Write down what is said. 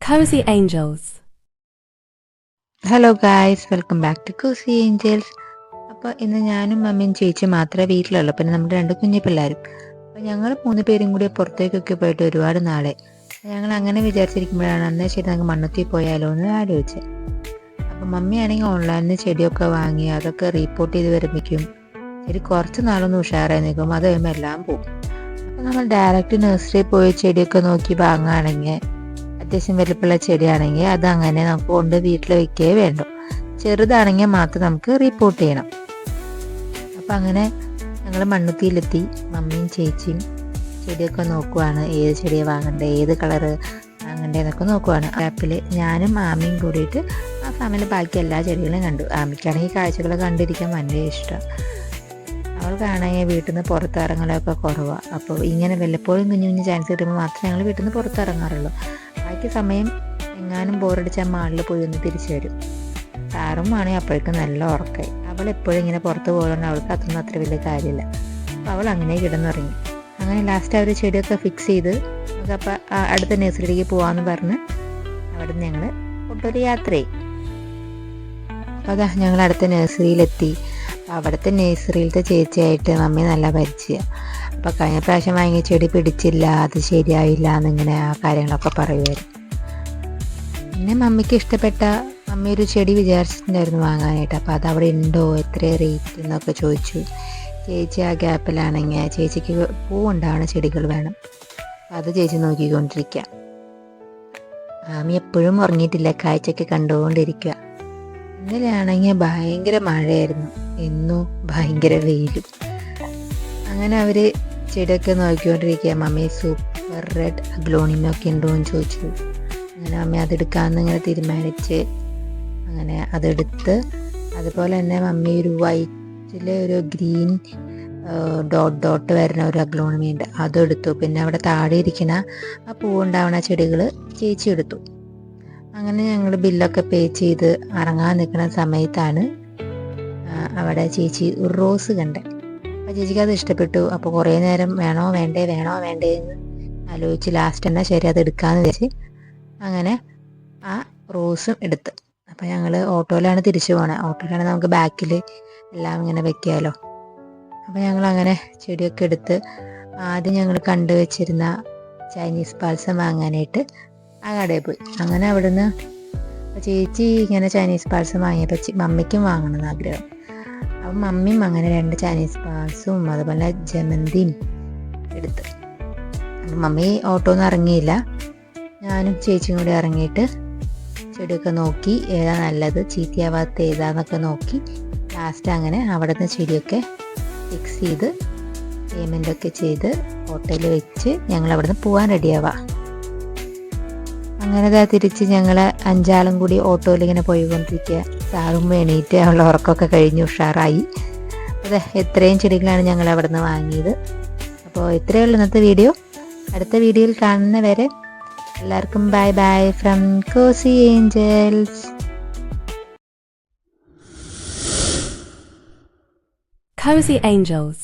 Cozy Angels. Hello guys, welcome back to Cozy Angels. അപ്പോൾ ഇന്ന് ഞാനും മമ്മിയും ചേച്ചി മാത്രമേ വീട്ടിലുള്ളൂ. പിന്നെ നമ്മുടെ 2 കുഞ്ഞു പിള്ളേരും. അപ്പോൾ ഞങ്ങൾ 3 പേരും കൂടി പുറത്തേക്കൊക്കെ പോയിട്ട് ഒരുപാട് നാളെ. ഞങ്ങൾ അങ്ങനെ വിചാരിച്ചിരിക്കുമ്പോഴാണ് അന്നേ ശരി നമുക്ക് മണ്ണുത്തി പോയാലോ എന്ന് ആലോചിച്ചത്. അപ്പോൾ മമ്മിയാണെങ്കിൽ ഓൺലൈനിൽ നിന്ന് ചെടിയൊക്കെ വാങ്ങി അതൊക്കെ റീപ്പോർട്ട് ചെയ്ത് വരുമ്പോഴേക്കും ശരി കുറച്ച് നാളൊന്ന് ഉഷാറായി നിൽക്കും, അത് കഴിയുമ്പോൾ എല്ലാം പോകും. അപ്പോൾ നമ്മൾ ഡയറക്റ്റ് നഴ്സറിയിൽ പോയി ചെടിയൊക്കെ നോക്കി വാങ്ങുകയാണെങ്കിൽ അത്യാവശ്യം വലിപ്പമുള്ള ചെടിയാണെങ്കിൽ അത് അങ്ങനെ നമുക്ക് കൊണ്ട് വീട്ടിൽ വെക്കേ വേണ്ടു. ചെറുതാണെങ്കിൽ മാത്രം നമുക്ക് റിപ്പോർട്ട് ചെയ്യണം. അപ്പം അങ്ങനെ ഞങ്ങൾ മണ്ണുത്തിയിലെത്തി. മമ്മിയും ചേച്ചിയും ചെടിയൊക്കെ നോക്കുവാണ്, ഏത് ചെടിയാണ് വാങ്ങണ്ടേ, ഏത് കളറ് വാങ്ങണ്ടേന്നൊക്കെ നോക്കുവാണ്. ആപ്പിൽ ഞാനും ആമയും കൂടിയിട്ട് ആ ഫാമിലി ബാക്കി എല്ലാ ചെടികളും കണ്ടു. ആമയ്ക്കാണെങ്കിൽ കാഴ്ചകൾ കണ്ടിരിക്കാൻ ഭയങ്കര ഇഷ്ടമാണ്. അവൾക്കാണെങ്കിൽ വീട്ടിൽ നിന്ന് പുറത്തിറങ്ങലൊക്കെ കുറവാണ്. അപ്പോൾ ഇങ്ങനെ വല്ലപ്പോഴും കുഞ്ഞു കുഞ്ഞു ചാൻസ് കിട്ടുമ്പോൾ മാത്രമേ ഞങ്ങൾ വീട്ടിൽ നിന്ന് പുറത്തിറങ്ങാറുള്ളൂ. ബാക്കി സമയം എങ്ങാനും ബോറടിച്ചാൽ മാളിൽ പോയി ഒന്ന് തിരിച്ചു വരും. സാറും ആണെങ്കിൽ അപ്പോഴേക്കും നല്ല ഉറക്കായി. അവൾ എപ്പോഴും ഇങ്ങനെ പുറത്ത് പോകുന്നത് അവൾക്ക് അതൊന്നും അത്ര വലിയ കാര്യമില്ല. അപ്പോൾ അവൾ അങ്ങനെ കിടന്നുറങ്ങി. അങ്ങനെ ലാസ്റ്റ് അവർ ചെടിയൊക്കെ ഫിക്സ് ചെയ്ത് നമുക്കപ്പോൾ അടുത്ത നഴ്സറിയിലേക്ക് പോകാമെന്ന് പറഞ്ഞ് അവിടെ നിന്ന് ഞങ്ങൾ ഒട്ടൊരു യാത്രയായി. അപ്പോൾ അതാ ഞങ്ങൾ അടുത്ത നഴ്സറിയിലെത്തി. അവിടുത്തെ നഴ്സറിയിലത്തെ ചേച്ചിയായിട്ട് മമ്മി നല്ല പരിചയം. അപ്പോൾ കഴിഞ്ഞ പ്രാവശ്യം വാങ്ങിയ ചെടി പിടിച്ചില്ല, അത് ശരിയായില്ല എന്നിങ്ങനെ ആ കാര്യങ്ങളൊക്കെ പറയുമായിരുന്നു. പിന്നെ മമ്മിക്ക് ഇഷ്ടപ്പെട്ട മമ്മി ഒരു ചെടി വിചാരിച്ചിട്ടുണ്ടായിരുന്നു വാങ്ങാനായിട്ട്. അപ്പോൾ അത് അവിടെ ഉണ്ടോ, എത്ര റേറ്റ് എന്നൊക്കെ ചോദിച്ചു. ചേച്ചി ആ ഗ്യാപ്പിലാണെങ്കിൽ ചേച്ചിക്ക് പൂവുണ്ടാവുന്ന ചെടികൾ വേണം. അത് ചേച്ചി നോക്കിക്കൊണ്ടിരിക്കുക. മാമി എപ്പോഴും ഉറങ്ങിയിട്ടില്ല, കാഴ്ചയൊക്കെ കണ്ടുകൊണ്ടിരിക്കുക. ഇന്നലെയാണെങ്കിൽ ഭയങ്കര മഴയായിരുന്നു, ഇന്നും ഭയങ്കര വെയിലും. അങ്ങനെ അവർ ചെടിയൊക്കെ നോക്കിക്കൊണ്ടിരിക്കുക. മമ്മി സൂപ്പർ റെഡ് അഗ്ലോണിമൊക്കെ ഉണ്ടോ എന്ന് ചോദിച്ചു. അങ്ങനെ മമ്മി അതെടുക്കാമെന്ന് ഇങ്ങനെ തീരുമാനിച്ച് അങ്ങനെ അതെടുത്ത്, അതുപോലെ തന്നെ മമ്മി ഒരു വൈറ്റിൽ ഒരു ഗ്രീൻ ഡോട്ട് വരുന്ന ഒരു അഗ്ലോണിമി ഉണ്ട്, അതെടുത്തു. പിന്നെ അവിടെ താഴെ ഇരിക്കുന്ന ആ പൂവുണ്ടാവുന്ന ചെടികൾ ചേച്ചി എടുത്തു. അങ്ങനെ ഞങ്ങൾ ബില്ലൊക്കെ പേ ചെയ്ത് ഇറങ്ങാൻ നിൽക്കുന്ന സമയത്താണ് അവിടെ ചേച്ചി ഒരു റോസ് കണ്ടത്. അപ്പോൾ ചേച്ചിക്ക് അത് ഇഷ്ടപ്പെട്ടു. അപ്പോൾ കുറേ നേരം വേണോ വേണ്ടേ എന്ന് ആലോചിച്ച് ലാസ്റ്റ് തന്നെ ശരി അത് എടുക്കാമെന്ന് വെച്ച് അങ്ങനെ ആ റോസും എടുത്ത്. അപ്പോൾ ഞങ്ങൾ ഓട്ടോയിലാണ് തിരിച്ചു പോകണത്. ഓട്ടോയിലാണ് നമുക്ക് ബാക്കിൽ എല്ലാം ഇങ്ങനെ വെക്കാമല്ലോ. അപ്പോൾ ഞങ്ങൾ അങ്ങനെ ചെടിയൊക്കെ എടുത്ത് ആദ്യം ഞങ്ങൾ കണ്ടുവച്ചിരുന്ന ചൈനീസ് പാൽസം വാങ്ങാനായിട്ട് ആ കടയിൽ പോയി. അങ്ങനെ അവിടുന്ന് ചേച്ചി ഇങ്ങനെ ചൈനീസ് പാൽസം വാങ്ങിയപ്പോൾ മമ്മിക്കും വാങ്ങണമെന്ന് ആഗ്രഹം. അപ്പം മമ്മിയും അങ്ങനെ 2 ചൈനീസ് പാൽസും അതുപോലെ ജമന്തിയും എടുത്ത്. അപ്പം മമ്മി ഓട്ടോന്ന് ഇറങ്ങിയില്ല, ഞാനും ചേച്ചിയും കൂടി ഇറങ്ങിയിട്ട് ചെടിയൊക്കെ നോക്കി ഏതാ നല്ലത് ചീത്തയാവാത്ത ഏതാന്നൊക്കെ നോക്കി ലാസ്റ്റ് അങ്ങനെ അവിടെ നിന്ന് ചെടിയൊക്കെ ഫിക്സ് ചെയ്ത് പേയ്മെൻ്റൊക്കെ ചെയ്ത് ഓട്ടോയിൽ വെച്ച് ഞങ്ങൾ അവിടെ നിന്ന് പോകാൻ റെഡിയാവാം. അങ്ങനെ തിരിച്ച് ഞങ്ങൾ 5 ആളും കൂടി ഓട്ടോയിൽ ഇങ്ങനെ പോയിക്കൊണ്ടിരിക്കുക. സാറും എണീറ്റ് അവളുടെ ഉറക്കമൊക്കെ കഴിഞ്ഞ് ഉഷാറായി. അതെ, എത്രയും ചെടികളാണ് ഞങ്ങൾ അവിടെ നിന്ന് വാങ്ങിയത്. അപ്പോൾ ഇത്രയേ ഉള്ളൂ ഇന്നത്തെ വീഡിയോ. അടുത്ത വീഡിയോയിൽ കാണുന്നവരെ എല്ലാവർക്കും bye bye from Cozy Angels. Cozy Angels.